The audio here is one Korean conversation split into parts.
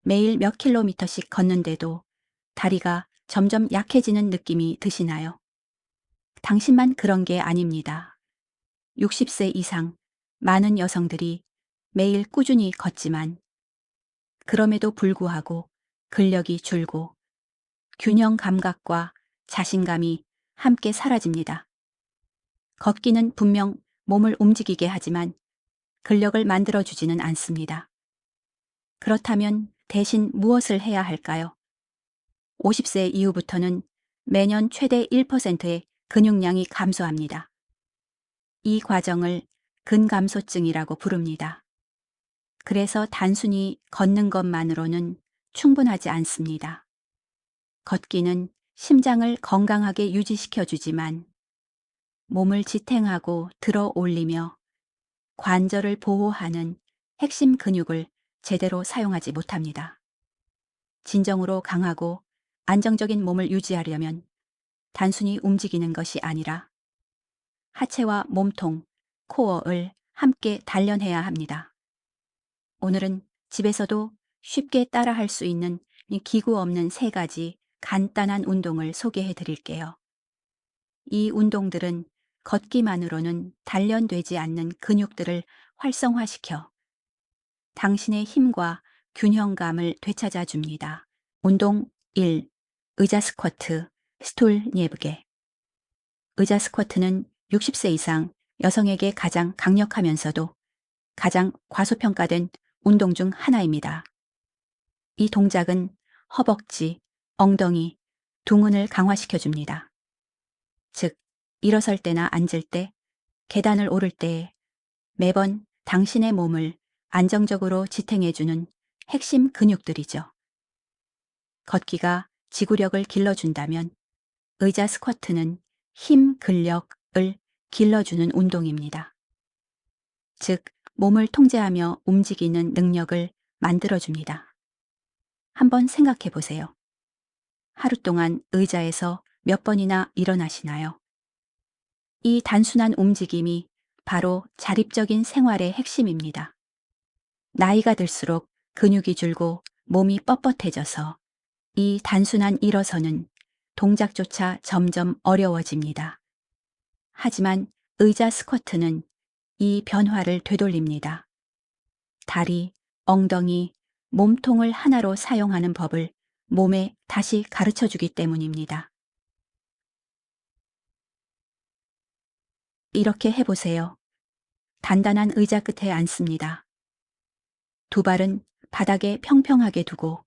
매일 몇 킬로미터씩 걷는데도 다리가 점점 약해지는 느낌이 드시나요? 당신만 그런 게 아닙니다. 60세 이상 많은 여성들이 매일 꾸준히 걷지만 그럼에도 불구하고 근력이 줄고 균형 감각과 자신감이 함께 사라집니다. 걷기는 분명 몸을 움직이게 하지만 근력을 만들어주지는 않습니다. 그렇다면 대신 무엇을 해야 할까요? 50세 이후부터는 매년 최대 1%의 근육량이 감소합니다. 이 과정을 근감소증이라고 부릅니다. 그래서 단순히 걷는 것만으로는 충분하지 않습니다. 걷기는 심장을 건강하게 유지시켜주지만 몸을 지탱하고 들어 올리며 관절을 보호하는 핵심 근육을 제대로 사용하지 못합니다. 진정으로 강하고 안정적인 몸을 유지하려면 단순히 움직이는 것이 아니라 하체와 몸통, 코어를 함께 단련해야 합니다. 오늘은 집에서도 쉽게 따라할 수 있는 이 기구 없는 3가지 간단한 운동을 소개해 드릴게요. 이 운동들은 걷기만으로는 단련되지 않는 근육들을 활성화시켜 당신의 힘과 균형감을 되찾아 줍니다. 운동 1. 의자 스쿼트, 스톨 예브게. 의자 스쿼트는 60세 이상 여성에게 가장 강력하면서도 가장 과소평가된 운동 중 하나입니다. 이 동작은 허벅지, 엉덩이, 둥근을 강화시켜 줍니다. 즉, 일어설 때나 앉을 때, 계단을 오를 때 매번 당신의 몸을 안정적으로 지탱해주는 핵심 근육들이죠. 걷기가 지구력을 길러준다면 의자 스쿼트는 힘 근력을 길러주는 운동입니다. 즉, 몸을 통제하며 움직이는 능력을 만들어줍니다. 한번 생각해 보세요. 하루 동안 의자에서 몇 번이나 일어나시나요? 이 단순한 움직임이 바로 자립적인 생활의 핵심입니다. 나이가 들수록 근육이 줄고 몸이 뻣뻣해져서 이 단순한 일어서는 동작조차 점점 어려워집니다. 하지만 의자 스쿼트는 이 변화를 되돌립니다. 다리, 엉덩이, 몸통을 하나로 사용하는 법을 몸에 다시 가르쳐 주기 때문입니다. 이렇게 해보세요. 단단한 의자 끝에 앉습니다. 두 발은 바닥에 평평하게 두고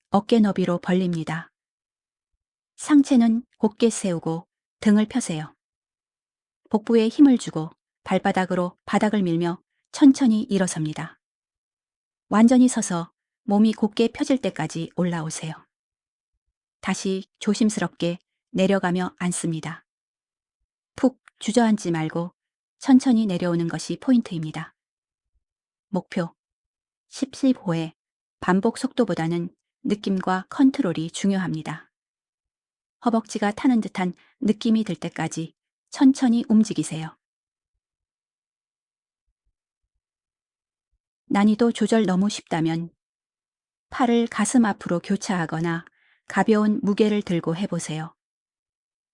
어깨 너비로 벌립니다. 상체는 곧게 세우고 등을 펴세요. 복부에 힘을 주고 발바닥으로 바닥을 밀며 천천히 일어섭니다. 완전히 서서 몸이 곧게 펴질 때까지 올라오세요. 다시 조심스럽게 내려가며 앉습니다. 푹 주저앉지 말고 천천히 내려오는 것이 포인트입니다. 목표 10-15회 반복 속도보다는 느낌과 컨트롤이 중요합니다. 허벅지가 타는 듯한 느낌이 들 때까지 천천히 움직이세요. 난이도 조절 너무 쉽다면 팔을 가슴 앞으로 교차하거나 가벼운 무게를 들고 해보세요.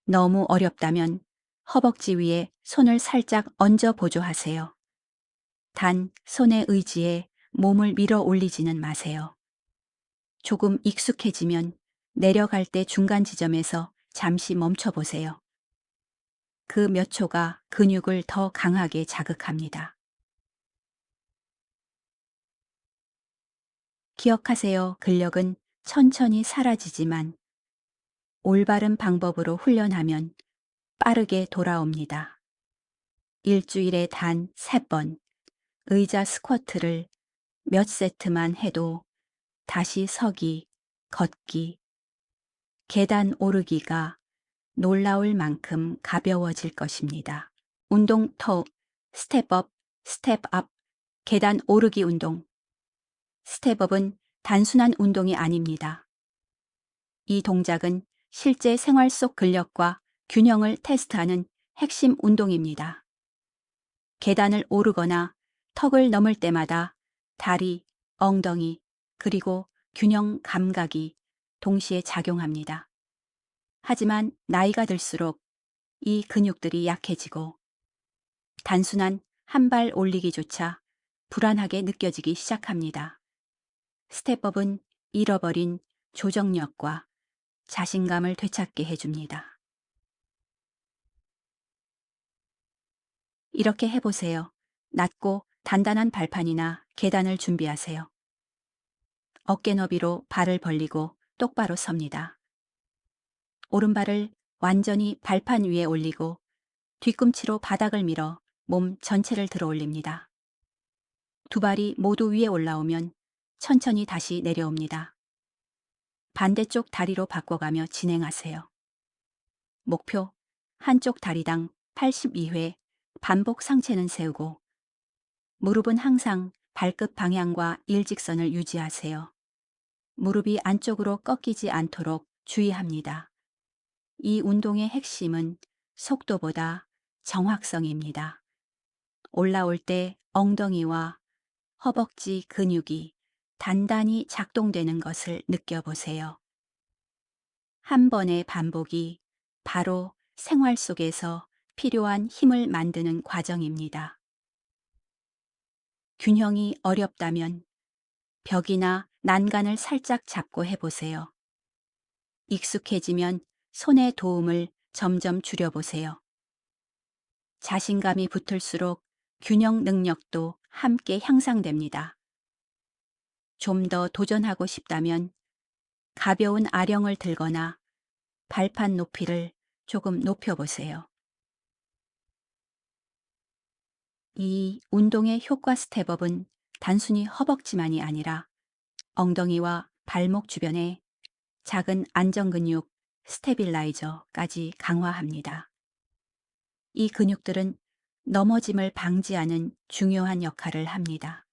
너무 어렵다면 허벅지 위에 손을 살짝 얹어 보조하세요. 단 손의 의지에 몸을 밀어 올리지는 마세요. 조금 익숙해지면 내려갈 때 중간 지점에서 잠시 멈춰 보세요. 그 몇 초가 근육을 더 강하게 자극합니다. 기억하세요. 근력은 천천히 사라지지만 올바른 방법으로 훈련하면 빠르게 돌아옵니다. 일주일에 단 3번 의자 스쿼트를 몇 세트만 해도 다시 서기, 걷기, 계단 오르기가 놀라울 만큼 가벼워질 것입니다. 운동 터, 스텝업, 스텝업, 계단 오르기 운동. 스텝업은 단순한 운동이 아닙니다. 이 동작은 실제 생활 속 근력과 균형을 테스트하는 핵심 운동입니다. 계단을 오르거나 턱을 넘을 때마다 다리, 엉덩이, 그리고 균형 감각이 동시에 작용합니다. 하지만 나이가 들수록 이 근육들이 약해지고 단순한 한 발 올리기조차 불안하게 느껴지기 시작합니다. 스텝업은 잃어버린 조정력과 자신감을 되찾게 해줍니다. 이렇게 해보세요. 낮고 단단한 발판이나 계단을 준비하세요. 어깨 너비로 발을 벌리고 똑바로 섭니다. 오른발을 완전히 발판 위에 올리고 뒤꿈치로 바닥을 밀어 몸 전체를 들어 올립니다. 두 발이 모두 위에 올라오면 천천히 다시 내려옵니다. 반대쪽 다리로 바꿔가며 진행하세요. 목표, 한쪽 다리당 82회 반복 상체는 세우고 무릎은 항상 발끝 방향과 일직선을 유지하세요. 무릎이 안쪽으로 꺾이지 않도록 주의합니다. 이 운동의 핵심은 속도보다 정확성입니다. 올라올 때 엉덩이와 허벅지 근육이 단단히 작동되는 것을 느껴보세요. 한 번의 반복이 바로 생활 속에서 필요한 힘을 만드는 과정입니다. 균형이 어렵다면 벽이나 난간을 살짝 잡고 해보세요. 익숙해지면 손의 도움을 점점 줄여보세요. 자신감이 붙을수록 균형 능력도 함께 향상됩니다. 좀 더 도전하고 싶다면 가벼운 아령을 들거나 발판 높이를 조금 높여보세요. 이 운동의 효과 스텝업은 단순히 허벅지만이 아니라 엉덩이와 발목 주변에 작은 안정 근육 스테빌라이저까지 강화합니다. 이 근육들은 넘어짐을 방지하는 중요한 역할을 합니다.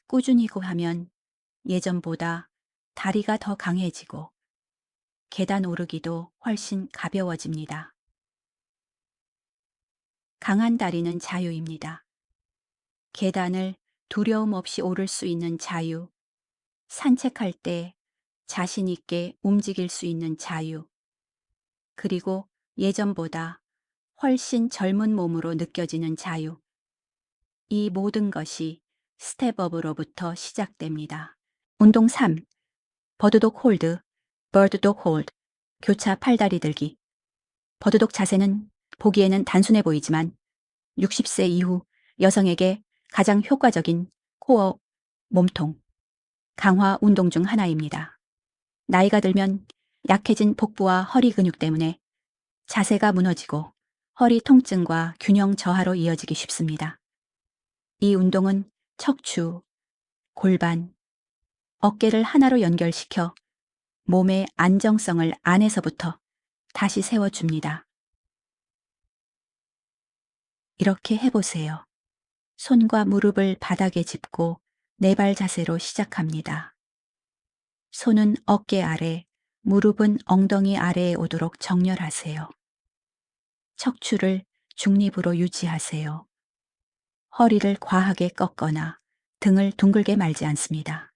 꾸준히 하면 예전보다 다리가 더 강해지고 계단 오르기도 훨씬 가벼워집니다. 강한 다리는 자유입니다. 계단을 두려움 없이 오를 수 있는 자유, 산책할 때 자신 있게 움직일 수 있는 자유, 그리고 예전보다 훨씬 젊은 몸으로 느껴지는 자유. 이 모든 것이 스텝업으로부터 시작됩니다. 운동 3. 버드독 홀드, 버드독 홀드, 교차 팔다리 들기. 버드독 자세는 보기에는 단순해 보이지만 60세 이후 여성에게 가장 효과적인 코어, 몸통, 강화 운동 중 하나입니다. 나이가 들면 약해진 복부와 허리 근육 때문에 자세가 무너지고 허리 통증과 균형 저하로 이어지기 쉽습니다. 이 운동은 척추, 골반, 어깨를 하나로 연결시켜 몸의 안정성을 안에서부터 다시 세워줍니다. 이렇게 해보세요. 손과 무릎을 바닥에 짚고 네 발 자세로 시작합니다. 손은 어깨 아래, 무릎은 엉덩이 아래에 오도록 정렬하세요. 척추를 중립으로 유지하세요. 허리를 과하게 꺾거나 등을 둥글게 말지 않습니다.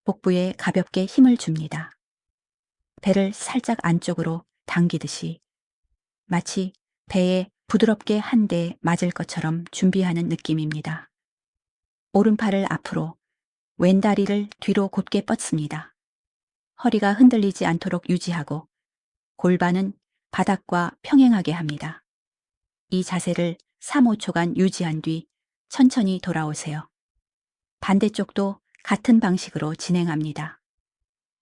복부에 가볍게 힘을 줍니다. 배를 살짝 안쪽으로 당기듯이 마치 배에 부드럽게 한 대 맞을 것처럼 준비하는 느낌입니다. 오른팔을 앞으로, 왼다리를 뒤로 곧게 뻗습니다. 허리가 흔들리지 않도록 유지하고 골반은 바닥과 평행하게 합니다. 이 자세를 3, 5초간 유지한 뒤 천천히 돌아오세요. 반대쪽도 같은 방식으로 진행합니다.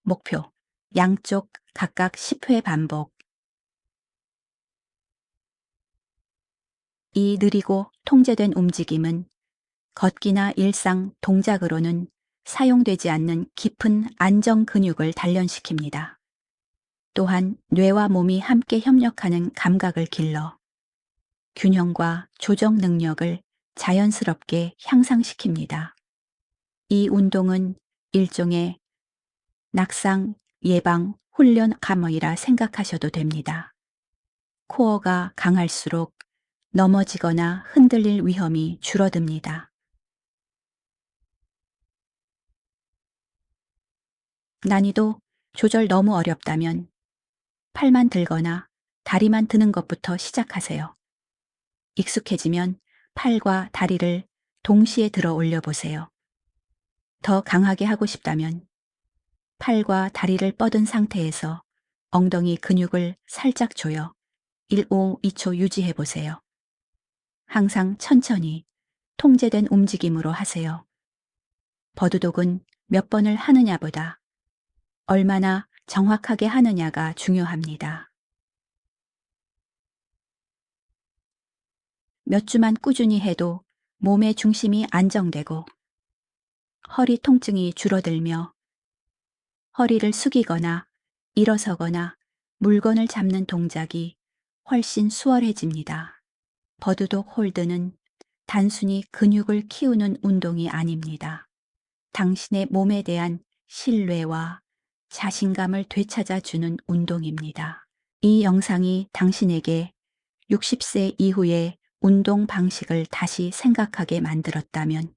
목표, 양쪽 각각 10회 반복. 이 느리고 통제된 움직임은 걷기나 일상 동작으로는 사용되지 않는 깊은 안정 근육을 단련시킵니다. 또한 뇌와 몸이 함께 협력하는 감각을 길러 균형과 조정 능력을 자연스럽게 향상시킵니다. 이 운동은 일종의 낙상 예방 훈련 감어이라 생각하셔도 됩니다. 코어가 강할수록 넘어지거나 흔들릴 위험이 줄어듭니다. 난이도 조절 너무 어렵다면 팔만 들거나 다리만 드는 것부터 시작하세요. 익숙해지면 팔과 다리를 동시에 들어 올려 보세요. 더 강하게 하고 싶다면 팔과 다리를 뻗은 상태에서 엉덩이 근육을 살짝 조여 1-5-2초 유지해 보세요. 항상 천천히 통제된 움직임으로 하세요. 버드독은 몇 번을 하느냐보다 얼마나 정확하게 하느냐가 중요합니다. 몇 주만 꾸준히 해도 몸의 중심이 안정되고 허리 통증이 줄어들며 허리를 숙이거나 일어서거나 물건을 잡는 동작이 훨씬 수월해집니다. 버드독 홀드는 단순히 근육을 키우는 운동이 아닙니다. 당신의 몸에 대한 신뢰와 자신감을 되찾아 주는 운동입니다. 이 영상이 당신에게 60세 이후의 운동 방식을 다시 생각하게 만들었다면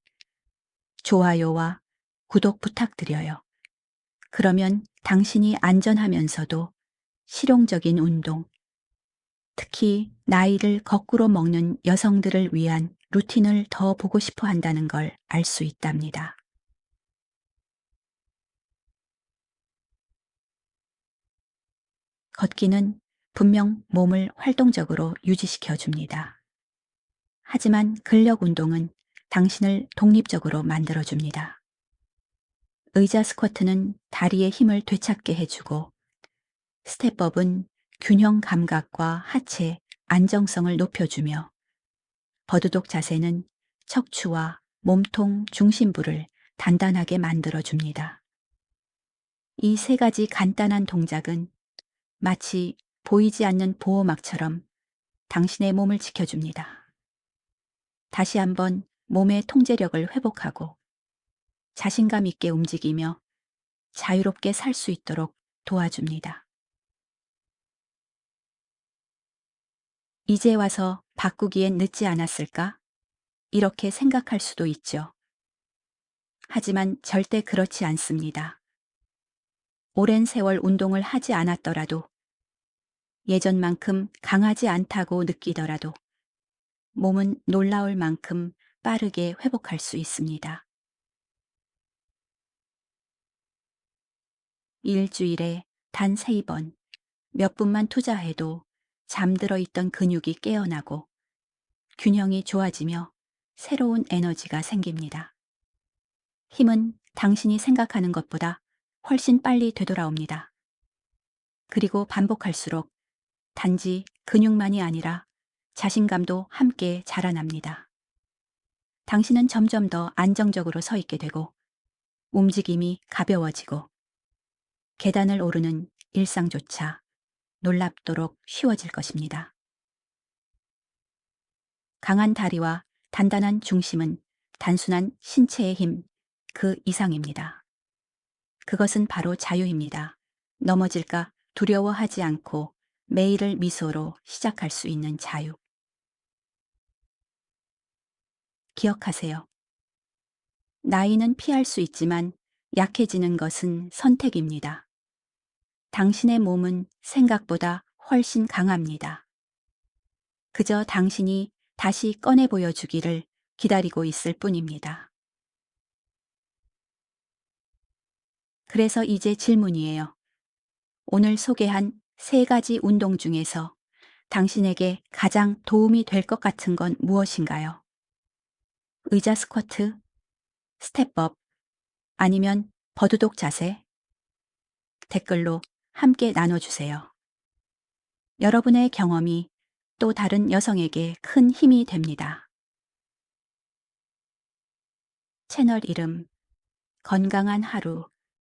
좋아요와 구독 부탁드려요. 그러면 당신이 안전하면서도 실용적인 운동, 특히 나이를 거꾸로 먹는 여성들을 위한 루틴을 더 보고 싶어 한다는 걸 알 수 있답니다. 걷기는 분명 몸을 활동적으로 유지시켜 줍니다. 하지만 근력 운동은 당신을 독립적으로 만들어 줍니다. 의자 스쿼트는 다리의 힘을 되찾게 해주고 스텝업은 균형 감각과 하체 안정성을 높여주며 버드독 자세는 척추와 몸통 중심부를 단단하게 만들어 줍니다. 이 세 가지 간단한 동작은 마치 보이지 않는 보호막처럼 당신의 몸을 지켜줍니다. 다시 한번 몸의 통제력을 회복하고 자신감 있게 움직이며 자유롭게 살 수 있도록 도와줍니다. 이제 와서 바꾸기엔 늦지 않았을까? 이렇게 생각할 수도 있죠. 하지만 절대 그렇지 않습니다. 오랜 세월 운동을 하지 않았더라도 예전만큼 강하지 않다고 느끼더라도 몸은 놀라울 만큼 빠르게 회복할 수 있습니다. 일주일에 단 3번 몇 분만 투자해도 잠들어 있던 근육이 깨어나고 균형이 좋아지며 새로운 에너지가 생깁니다. 힘은 당신이 생각하는 것보다 훨씬 빨리 되돌아옵니다. 그리고 반복할수록 단지 근육만이 아니라 자신감도 함께 자라납니다. 당신은 점점 더 안정적으로 서 있게 되고 움직임이 가벼워지고 계단을 오르는 일상조차 놀랍도록 쉬워질 것입니다. 강한 다리와 단단한 중심은 단순한 신체의 힘 그 이상입니다. 그것은 바로 자유입니다. 넘어질까 두려워하지 않고 매일을 미소로 시작할 수 있는 자유. 기억하세요. 나이는 피할 수 있지만 약해지는 것은 선택입니다. 당신의 몸은 생각보다 훨씬 강합니다. 그저 당신이 다시 꺼내 보여주기를 기다리고 있을 뿐입니다. 그래서 이제 질문이에요. 오늘 소개한 3가지 운동 중에서 당신에게 가장 도움이 될 것 같은 건 무엇인가요? 의자 스쿼트, 스텝업, 아니면 버드독 자세? 댓글로 함께 나눠주세요. 여러분의 경험이 또 다른 여성에게 큰 힘이 됩니다. 채널 이름 건강한 하루